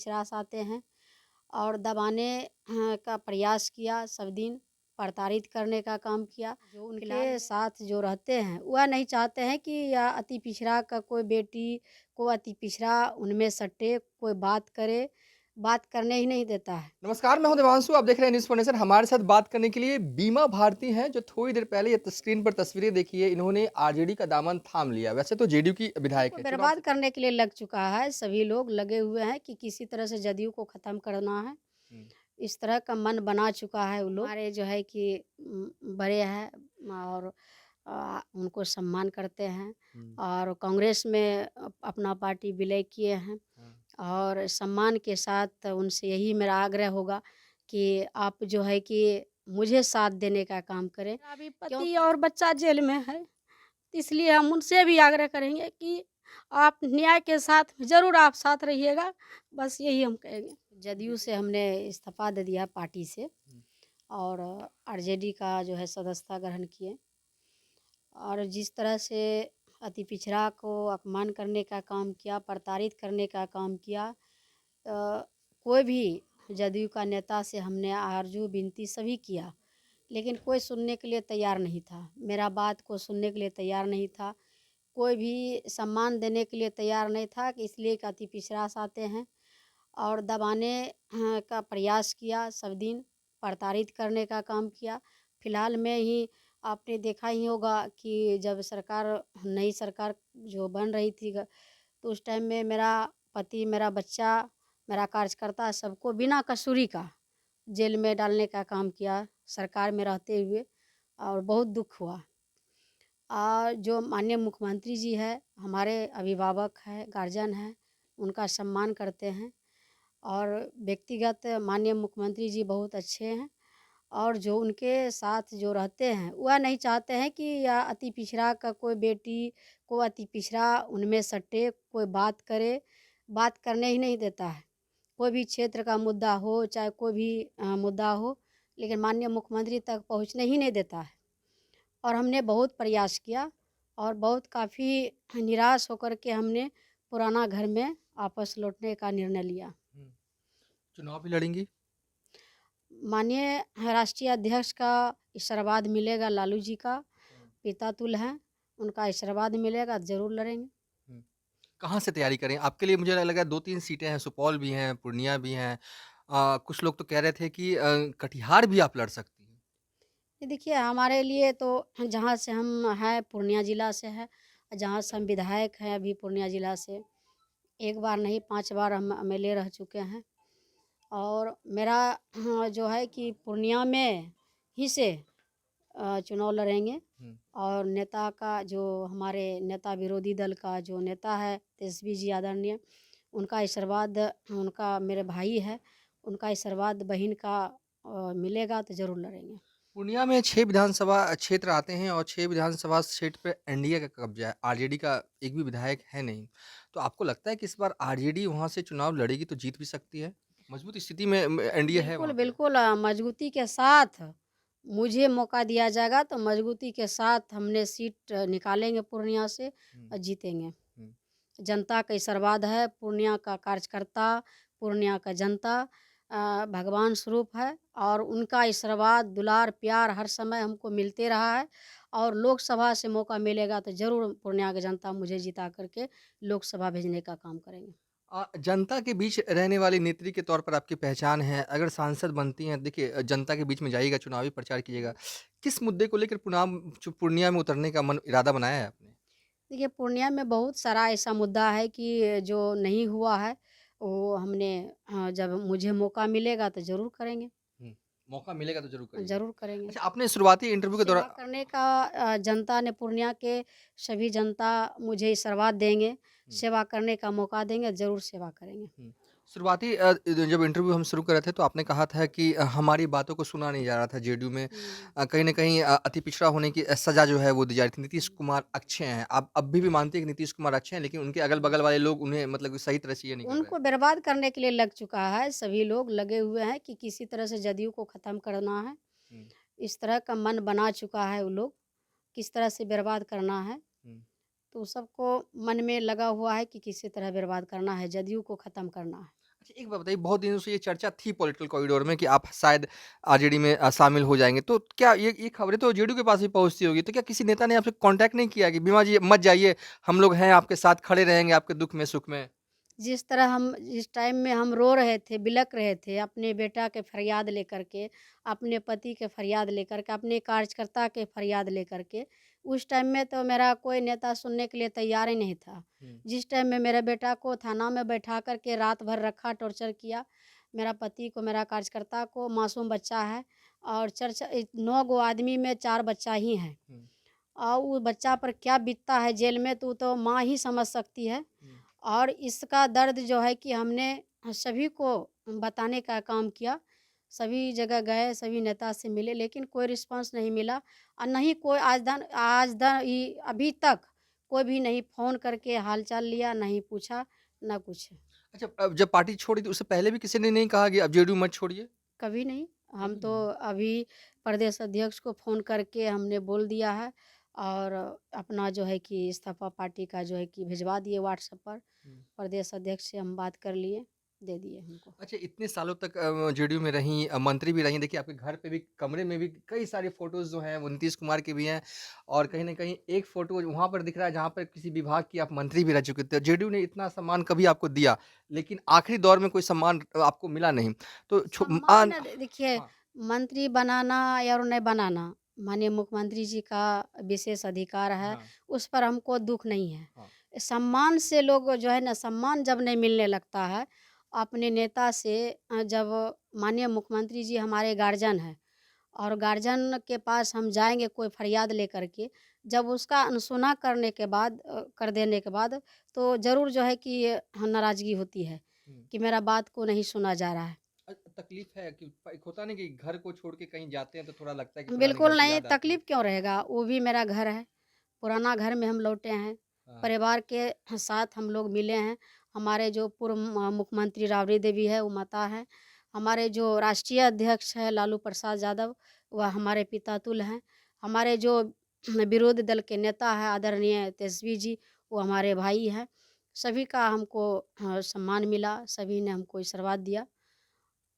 विश्वास आते हैं और दबाने का प्रयास किया, सब दिन प्रताड़ित करने का काम किया। जो उनके साथ जो रहते हैं वह नहीं चाहते हैं कि या अति पिछड़ा का कोई बेटी को अति पिछड़ा उनमें सटे, कोई बात करे, बात करने ही नहीं देता है। नमस्कार, मैं हूं देवांशु। आप देख रहे हैं न्यूज़ फाउंडेशन। हमारे साथ बात करने के लिए बीमा भारती हैं, जो थोड़ी देर पहले ये स्क्रीन पर तस्वीरें देखी है, इन्होंने आरजेडी का दामन थाम लिया। वैसे तो जेडीयू की विधायक को है। चुनाव बर्बाद से करने के लिए लग चुका है, सभी लोग लगे हुए हैं कि किसी तरह से जदयू को ख़त्म करना है। हुँ, इस तरह का मन बना चुका है वो लोग। हमारे जो है कि बड़े हैं और उनको सम्मान करते हैं हुँ, और कांग्रेस में अपना पार्टी विलय किए हैं हाँ, और सम्मान के साथ उनसे यही मेरा आग्रह होगा कि आप जो है कि मुझे साथ देने का काम करें। अभी पति और बच्चा जेल में है, इसलिए हम उनसे भी आग्रह करेंगे कि आप न्याय के साथ ज़रूर आप साथ रहिएगा, बस यही हम कहेंगे। जदयू से हमने इस्तीफ़ा दे दिया पार्टी से हुँ, और आरजेडी का जो है सदस्यता ग्रहण किए और जिस तरह से अति पिछड़ा को अपमान करने का काम किया, प्रताड़ित करने का काम किया, कोई भी जदयू का नेता से हमने आरजू विनती सभी किया, लेकिन कोई सुनने के लिए तैयार नहीं था। मेरा बात को सुनने के लिए तैयार नहीं था। कोई भी सम्मान देने के लिए तैयार नहीं था कि इसलिए कि अति पिछड़ा आते हैं और दबाने का प्रयास किया, सब दिन प्रताड़ित करने का काम किया। फिलहाल में ही आपने देखा ही होगा कि जब नई सरकार जो बन रही थी तो उस टाइम में मेरा पति, मेरा बच्चा, मेरा कार्यकर्ता सबको बिना कसूरी का जेल में डालने का काम किया सरकार में रहते हुए और बहुत दुख हुआ। जो माननीय मुख्यमंत्री जी है, हमारे अभिभावक हैं, गार्जियन हैं, उनका सम्मान करते हैं और व्यक्तिगत माननीय मुख्यमंत्री जी बहुत अच्छे हैं और जो उनके साथ जो रहते हैं, वह नहीं चाहते हैं कि या अति पिछड़ा का कोई बेटी को अति पिछड़ा उनमें सटे, कोई बात करे, बात करने ही नहीं देता है। कोई भी क्षेत्र का मुद्दा हो, चाहे कोई भी मुद्दा हो, लेकिन माननीय मुख्यमंत्री तक पहुँचने ही नहीं देता है। और हमने बहुत प्रयास किया और बहुत काफ़ी निराश होकर के हमने पुराना घर में वापस लौटने का निर्णय लिया। हुँ। चुनाव भी लड़ेंगी? माननीय राष्ट्रीय अध्यक्ष का आशीर्वाद मिलेगा, लालू जी का हाँ, पिता तुल्य हैं, उनका आशीर्वाद मिलेगा, ज़रूर लड़ेंगे। हुँ। कहाँ से तैयारी करें? आपके लिए मुझे लगा 2-3 सीटें हैं, सुपौल भी हैं, पूर्णिया भी हैं। कुछ लोग तो कह रहे थे कि कटिहार भी आप लड़ सकती हैं। ये देखिए हमारे लिए तो जहाँ से हम हैं पूर्णिया ज़िला से है, जहाँ से हम विधायक हैं अभी पूर्णिया ज़िला से, एक बार नहीं 5 बार हम एमएलए रह चुके हैं। और मेरा जो है कि पूर्णिया में ही से चुनाव लड़ेंगे हुँ, और नेता का जो हमारे नेता विरोधी दल का जो नेता है तेजस्वी जी आदरणीय, उनका आशीर्वाद, उनका मेरे भाई है, उनका आशीर्वाद बहन का मिलेगा तो ज़रूर लड़ेंगे। पूर्णिया में 6 विधानसभा क्षेत्र आते हैं और 6 विधानसभा क्षेत्र पे एनडीए का कब्ज़ा है। आरजेडी का एक भी विधायक है नहीं। तो आपको लगता है कि इस बार आरजेडी वहाँ से चुनाव लड़ेगी तो जीत भी सकती है? मजबूत स्थिति में एनडीए है बिल्कुल, वहाँ पे? बिल्कुल मज़बूती के साथ मुझे मौका दिया जाएगा तो मज़बूती के साथ हमने सीट निकालेंगे पूर्णिया से हुँ, और जीतेंगे। हुँ। जनता का आशीर्वाद है, पूर्णिया का कार्यकर्ता, पूर्णिया का जनता भगवान स्वरूप है और उनका आशीर्वाद, दुलार, प्यार हर समय हमको मिलते रहा है और लोकसभा से मौका मिलेगा तो ज़रूर पूर्णिया की जनता मुझे जिता करके लोकसभा भेजने का काम करेंगे। जनता के बीच रहने वाली नेत्री के तौर पर आपकी पहचान है। अगर सांसद बनती हैं, देखिए जनता के बीच में जाइएगा, चुनावी प्रचार कीजिएगा। किस मुद्दे को लेकर पूर्णिया में उतरने का इरादा बनाया है आपने? देखिए पूर्णिया में बहुत सारा ऐसा मुद्दा है कि जो नहीं हुआ है, वो हमने जब मुझे मौका मिलेगा तो ज़रूर करेंगे, हुँ, मौका मिलेगा तो ज़रूर करिएगा। ज़रूर करेंगे। अच्छा, आपने शुरुआती इंटरव्यू के सेवा दौरान करने का जनता ने पूर्णिया के सभी जनता मुझे आशीर्वाद देंगे, हुँ, सेवा करने का मौका देंगे, ज़रूर सेवा करेंगे। हुँ। शुरुआती जब इंटरव्यू हम शुरू कर रहे थे तो आपने कहा था कि हमारी बातों को सुना नहीं जा रहा था जेडीयू में। हुँ। कहीं न कहीं अति पिछड़ा होने की सज़ा जो है वो दी जा रही थी। नीतीश कुमार अच्छे हैं। आप अब भी मानते हैं कि नीतीश कुमार अच्छे हैं, लेकिन उनके अगल-बगल वाले लोग उन्हें मतलब सही तरह से ये नहीं कर रहे हैं। उनको बर्बाद करने के लिए लग चुका है, सभी लोग लगे हुए हैं कि किसी तरह से जदयू को ख़त्म करना है। हुँ, इस तरह का मन बना चुका है वो लोग, किस तरह से बर्बाद करना है। हुँ। तो सबको मन में लगा हुआ है कि किसी तरह बर्बाद करना है, जदयू को ख़त्म करना है। अच्छा, एक बात बताइए, बहुत दिनों से ये चर्चा थी पॉलिटिकल कॉरिडोर में कि आप शायद आरजेडी में शामिल हो जाएँगे। तो क्या ये खबरें तो जेडीयू के पास भी पहुँचती होगी, तो क्या किसी नेता ने आपसे कॉन्टैक्ट नहीं किया कि बीमा जी मत जाइए, हम लोग हैं आपके साथ, खड़े रहेंगे आपके दुःख में, सुख में? जिस टाइम में हम रो रहे थे, बिलक रहे थे, अपने बेटा के फरियाद लेकर के, अपने पति के फरियाद लेकर के, अपने कार्यकर्ता के फरियाद लेकर के, उस टाइम में तो मेरा कोई नेता सुनने के लिए तैयार ही नहीं था। हुँ। जिस टाइम में मेरे बेटा को थाना में बैठा कर के रात भर रखा, टॉर्चर किया, मेरा पति को, मेरा कार्यकर्ता को, मासूम बच्चा है और 9 गो आदमी में 4 बच्चा ही हैं। हुँ, और वो बच्चा पर क्या बीतता है जेल में तो माँ ही समझ सकती है। हुँ। और इसका दर्द जो है कि हमने सभी को बताने का काम किया। सभी जगह गए, सभी नेता से मिले लेकिन कोई रिस्पॉन्स नहीं मिला और नहीं कोई अभी तक कोई भी नहीं फ़ोन करके हाल-चाल लिया, नहीं पूछा, ना कुछ। अच्छा, अब जब पार्टी छोड़ी, तो उससे पहले भी किसी ने नहीं कहा कि अब जेडीयू मत छोड़िए? कभी नहीं। हम कभी तो नहीं। अभी प्रदेश अध्यक्ष को फ़ोन करके हमने बोल दिया है और अपना जो है कि इस्तीफ़ा पार्टी का जो है कि भिजवा दिए व्हाट्सएप पर। हुँ। प्रदेश अध्यक्ष से हम बात कर लिए, दे दिए हमको। अच्छा, इतने सालों तक जेडीयू में रहीं, मंत्री भी रहीं। देखिए, आपके घर पे भी, कमरे में भी कई सारी फ़ोटोज़ जो हैं, वो नीतीश कुमार की भी हैं और कहीं न कहीं एक फ़ोटो वहाँ पर दिख रहा है, जहाँ पर किसी विभाग की आप मंत्री भी रह चुके थे। जेडीयू ने इतना सम्मान कभी आपको दिया, लेकिन आखिरी दौर में कोई सम्मान आपको मिला नहीं। तो सम्मान देखिए, हाँ, मंत्री बनाना या और नहीं बनाना, माननीय मुख्यमंत्री जी का विशेष अधिकार है, हाँ, उस पर हमको दुःख नहीं है। हाँ। सम्मान से लोग जो है ना, सम्मान जब नहीं मिलने लगता है, अपने नेता से जब माननीय मुख्यमंत्री जी हमारे गार्जियन हैं और गार्जियन के पास हम जाएँगे कोई फरियाद लेकर के, जब उसका अनसुना करने के बाद कर देने के बाद, तो ज़रूर जो है कि नाराज़गी होती है, हुँ। कि मेरा बात को नहीं सुना जा रहा है। तकलीफ़ है कि एक होता है ना कि घर को छोड़ के कहीं जाते हैं, तो थोड़ा लगता है कि पुराने घर बिल्कुल की नहीं, याद आती है। तकलीफ़ क्यों रहेगा? वो भी मेरा घर है, पुराना घर में हम लौटे हैं, हाँ, परिवार के साथ हम लोग मिले हैं। हमारे जो पूर्व मुख्यमंत्री राबड़ी देवी है, वो माता हैं। हमारे जो राष्ट्रीय अध्यक्ष हैं लालू प्रसाद यादव, वह हमारे पितातुल्य हैं। हमारे जो विरोधी दल के नेता हैं आदरणीय तेजस्वी जी, वो हमारे भाई हैं। सभी का हमको सम्मान मिला, सभी ने हमको आशीर्वाद दिया,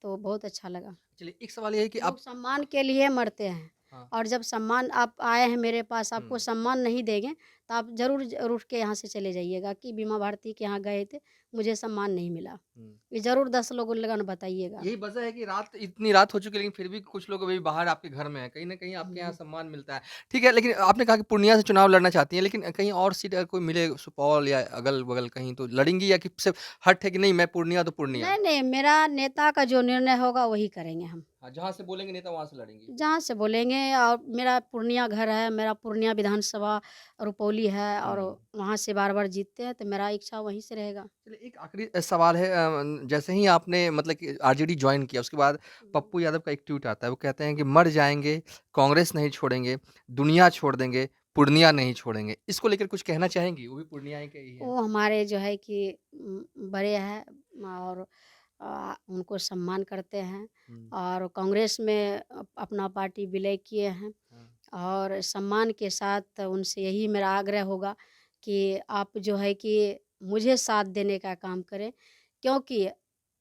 तो बहुत अच्छा लगा। चलिए, एक सवाल ये है कि लोग आप सम्मान के लिए मरते हैं हाँ, और जब सम्मान आप आए हैं मेरे पास, आपको हुँ, सम्मान नहीं देंगे तो आप ज़रूर उठ के यहाँ से चले जाइएगा कि बीमा भारती के यहाँ गए थे, मुझे सम्मान नहीं मिला। हुँ। ये ज़रूर 10 लोगों लगन बताइएगा। यही वजह है कि इतनी रात हो चुकी है, लेकिन फिर भी कुछ लोग अभी बाहर आपके घर में हैं। कहीं न कहीं आपके यहाँ हुँ। सम्मान मिलता है। ठीक है, लेकिन आपने कहा कि पूर्णिया से चुनाव लड़ना चाहती हैं, लेकिन कहीं और सीट अगर कोई मिले सुपौल या अगल-बगल कहीं, तो लड़ेंगी या कि सिर्फ़ हट है कि नहीं मैं पूर्णिया तो पूर्णिया? नहीं, नहीं, मेरा नेता का जो निर्णय होगा वही करेंगे हम। हाँ, जहाँ से बोलेंगे नेता वहाँ से लड़ेंगी। जहाँ से बोलेंगे और मेरा पूर्णिया घर है, मेरा पूर्णिया विधानसभा रुपौली है और हुँ। वहाँ से बार-बार जीतते हैं तो मेरा इच्छा वहीं से रहेगा। चलिए, एक आखिरी सवाल है, जैसे ही आपने मतलब कि आरजेडी जॉइन किया, उसके बाद हुँ। पप्पू यादव का एक ट्वीट आता है, वो कहते हैं कि मर जाएँगे, कांग्रेस नहीं छोड़ेंगे, दुनिया छोड़ देंगे, पूर्णिया नहीं छोड़ेंगे। इसको लेकर कुछ कहना चाहेंगी? वो भी पूर्णिया के ही हैं। वो हमारे जो है कि बड़े हैं और उनको सम्मान करते हैं हुँ, और कांग्रेस में अपना पार्टी विलय किए हैं हाँ। और सम्मान के साथ उनसे यही मेरा आग्रह होगा कि आप जो है कि मुझे साथ देने का काम करें क्योंकि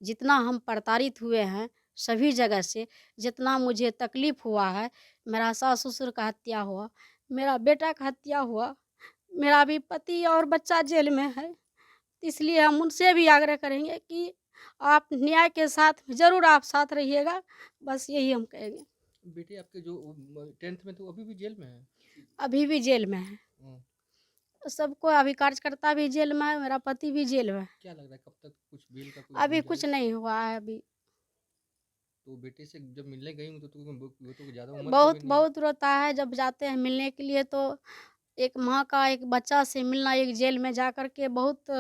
जितना हम प्रताड़ित हुए हैं सभी जगह से, जितना मुझे तकलीफ़ हुआ है, मेरा सास ससुर का हत्या हुआ, मेरा बेटा का हत्या हुआ, मेरा भी पति और बच्चा जेल में है। इसलिए हम उनसे भी आग्रह करेंगे कि आप न्याय के साथ ज़रूर आप साथ रहिएगा, बस यही हम कहेंगे। बेटे आपके जो 10th में, तो अभी भी जेल में हैं? अभी भी जेल में है, हुँ, सबको अभी कार्यकर्ता भी जेल में है, मेरा पति भी जेल में है। क्या लग रहा है कब तक कुछ बेल का कोई अभी कुछ गुंजाइश? नहीं हुआ है अभी। तो बेटे से जब मिलने गई होंगी तो वो तो ज़्यादा उम्र का भी बहुत नहीं है। बहुत रोता है जब जाते हैं मिलने के लिए तो एक माँ का एक बच्चा से मिलना एक जेल में जा कर के बहुत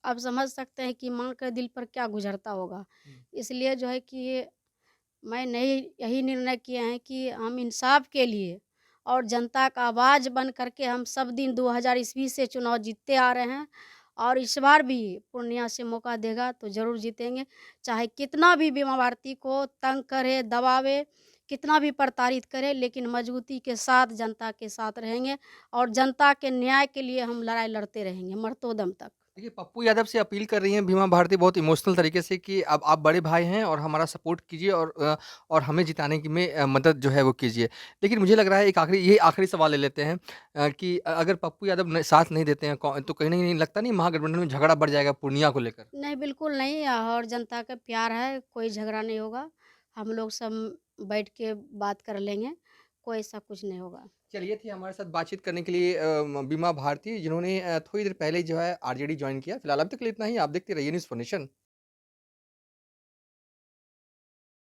आप समझ सकते हैं कि माँ के दिल पर क्या गुज़रता होगा। हुँ, इसलिए जो है कि मैं नहीं यही निर्णय किए हैं कि हम इंसाफ के लिए और जनता का आवाज़ बन करके हम सब दिन 2000 ईस्वी से चुनाव जीतते आ रहे हैं और इस बार भी पूर्णिया से मौका देगा तो ज़रूर जीतेंगे। चाहे कितना भी बीमा भारती को तंग करे, दबावे, कितना भी प्रताड़ित करे लेकिन मजबूती के साथ जनता के साथ रहेंगे और जनता के न्याय के लिए हम लड़ाई लड़ते रहेंगे मरतो दम तक। देखिए, पप्पू यादव से अपील कर रही हैं बीमा भारती बहुत इमोशनल तरीके से कि अब आप बड़े भाई हैं और हमारा सपोर्ट कीजिए और हमें जिताने की में मदद जो है वो कीजिए। लेकिन मुझे लग रहा है एक आखिरी सवाल ले लेते हैं कि अगर पप्पू यादव न साथ नहीं देते हैं तो कहीं न कहीं लगता नहीं महागठबंधन में झगड़ा बढ़ जाएगा पूर्णिया को लेकर? नहीं, बिल्कुल नहीं और जनता का प्यार है, कोई झगड़ा नहीं होगा। हम लोग सब बैठ के बात कर लेंगे, कोई ऐसा कुछ नहीं होगा। चलिए थी हमारे साथ बातचीत करने के लिए बीमा भारती जिन्होंने थोड़ी देर पहले जो है आरजेडी जॉइन किया। फिलहाल अभी तक के लिए इतना ही। आप देखते रहिए न्यूज़ फॉर नेशन।